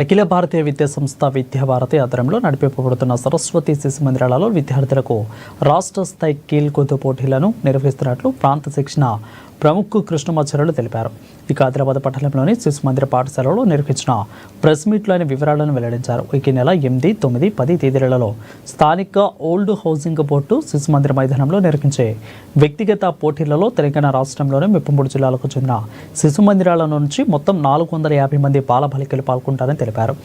అఖిల భారతీయ విద్యా సంస్థ విద్యాభారతి ఆధ్వర్యంలో నడిపింపబడుతున్న సరస్వతి శిశు మందిరాలలో విద్యార్థులకు రాష్ట్ర స్థాయి కీల్కొద్దు పోటీలను నిర్వహిస్తున్నట్లు ప్రాంత శిక్షణ ప్రముఖ కృష్ణమాచార్యులు తెలిపారు. ఇక ఆదిలాబాద్ పట్టణంలోని శిశు మందిర పాఠశాలలో నిర్వహించిన ప్రెస్ మీట్లోని వివరాలను వెల్లడించారు. ఈ నెల 8, 9, 10 తేదీలలో స్థానిక ఓల్డ్ హౌసింగ్ బోర్డు శిశు మందిర మైదానంలో నిర్వహించే వ్యక్తిగత పోటీలలో తెలంగాణ రాష్ట్రంలోని 33 జిల్లాలకు చెందిన శిశు మందిరాల నుంచి మొత్తం 450 మంది బాలబాలికలు పాల్గొంటారని తెలిపారు.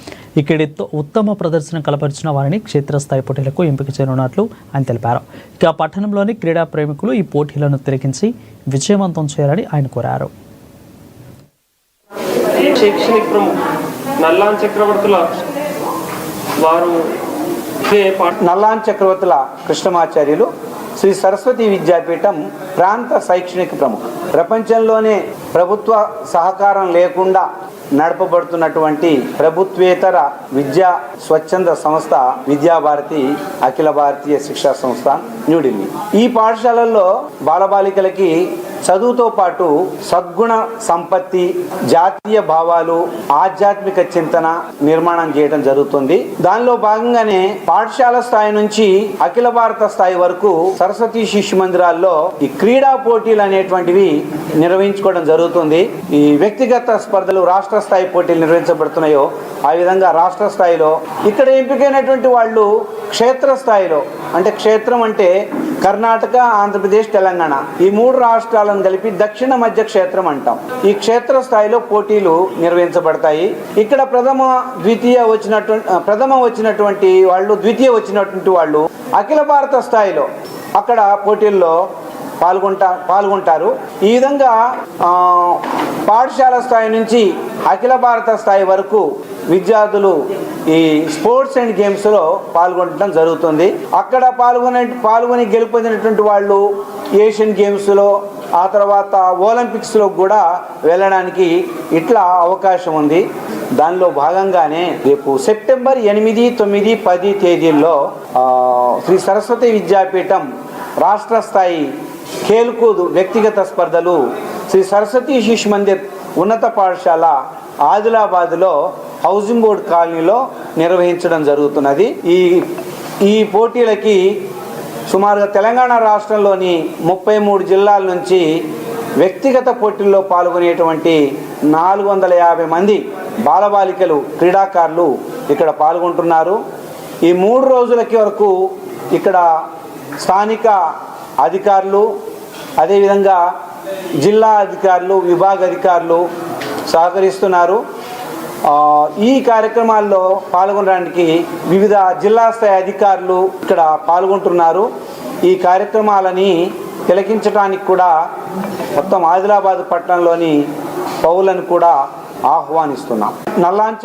ఇక్కడ ఉత్తమ ప్రదర్శన కనబరిచిన వారిని క్షేత్రస్థాయి పోటీలకు ఎంపిక చేయనున్నట్లు ఆయన తెలిపారు. ఇక పట్టణంలోని క్రీడా ప్రేమికులు ఈ పోటీలను తిలకించి విజయవంతం చేయాలని ఆయన కోరారు. శైక్షణిక ప్రముఖ నల్లాన్ చక్రవర్తుల కృష్ణమాచార్యులు శ్రీ సరస్వతి విద్యాపీఠం ప్రాంత శైక్షణిక ప్రముఖ ప్రపంచంలోనే ప్రభుత్వ సహకారం లేకుండా నడపబడుతున్నటువంటి ప్రభుత్వేతర విద్యా స్వచ్ఛంద సంస్థ విద్యాభారతి అఖిల భారతీయ శిక్షా సంస్థ న్యూఢిల్లీ. ఈ పాఠశాలల్లో బాలబాలికలకి చదువుతో పాటు సద్గుణ సంపత్తి, జాతీయ భావాలు, ఆధ్యాత్మిక చింతన నిర్మాణం చేయడం జరుగుతుంది. దానిలో భాగంగానే పాఠశాల స్థాయి నుంచి అఖిల భారత స్థాయి వరకు సరస్వతి శిశు మందిరాల్లో ఈ క్రీడా పోటీలు అనేటువంటివి నిర్వహించుకోవడం జరుగుతుంది. ఈ వ్యక్తిగత స్పర్ధలు రాష్ట్ర స్థాయి పోటీలు నిర్వహించబడుతున్నాయో ఆ విధంగా రాష్ట్ర స్థాయిలో ఇక్కడ ఎంపికైనటువంటి వాళ్ళు క్షేత్ర స్థాయిలో, అంటే క్షేత్రం అంటే కర్ణాటక, ఆంధ్రప్రదేశ్, తెలంగాణ ఈ 3 రాష్ట్రాలను కలిపి దక్షిణ మధ్య క్షేత్రం అంటాం. ఈ క్షేత్ర స్థాయిలో పోటీలు నిర్వహించబడతాయి. ఇక్కడ ప్రథమ వచ్చినటువంటి వాళ్ళు, ద్వితీయ వచ్చినటువంటి వాళ్ళు అఖిల భారత స్థాయిలో అక్కడ పోటీల్లో పాల్గొంటారు. ఈ విధంగా పాఠశాల స్థాయి నుంచి అఖిల భారత స్థాయి వరకు విద్యార్థులు ఈ స్పోర్ట్స్ అండ్ గేమ్స్లో పాల్గొనడం జరుగుతుంది. అక్కడ పాల్గొని గెలుపొందినటువంటి వాళ్ళు ఏషియన్ గేమ్స్లో, ఆ తర్వాత ఒలింపిక్స్లో కూడా వెళ్ళడానికి ఇట్లా అవకాశం ఉంది. దానిలో భాగంగానే రేపు సెప్టెంబర్ 8, 9, 10 తేదీల్లో శ్రీ సరస్వతి విద్యాపీఠం రాష్ట్ర స్థాయి ఖేల్కూద్ వ్యక్తిగత స్పర్ధలు శ్రీ సరస్వతి శిశు మందిర్ ఉన్నత పాఠశాల ఆదిలాబాద్లో హౌసింగ్ బోర్డ్ కాలనీలో నిర్వహించడం జరుగుతున్నది. ఈ పోటీలకి సుమారుగా తెలంగాణ రాష్ట్రంలోని 33 జిల్లాల నుంచి వ్యక్తిగత పోటీల్లో పాల్గొనేటువంటి 450 మంది బాలబాలికలు క్రీడాకారులు ఇక్కడ పాల్గొంటున్నారు. ఈ 3 రోజులకి వరకు ఇక్కడ స్థానిక అధికారులు, అదేవిధంగా జిల్లా అధికారులు, విభాగ అధికారులు సహకరిస్తున్నారు. ఈ కార్యక్రమాల్లో పాల్గొనడానికి వివిధ జిల్లా స్థాయి అధికారులు ఇక్కడ పాల్గొంటున్నారు. ఈ కార్యక్రమాలని తిలకించడానికి కూడా మొత్తం ఆదిలాబాద్ పట్టణంలోని పౌరులను కూడా ఆహ్వానిస్తున్నాం. నల్లాన్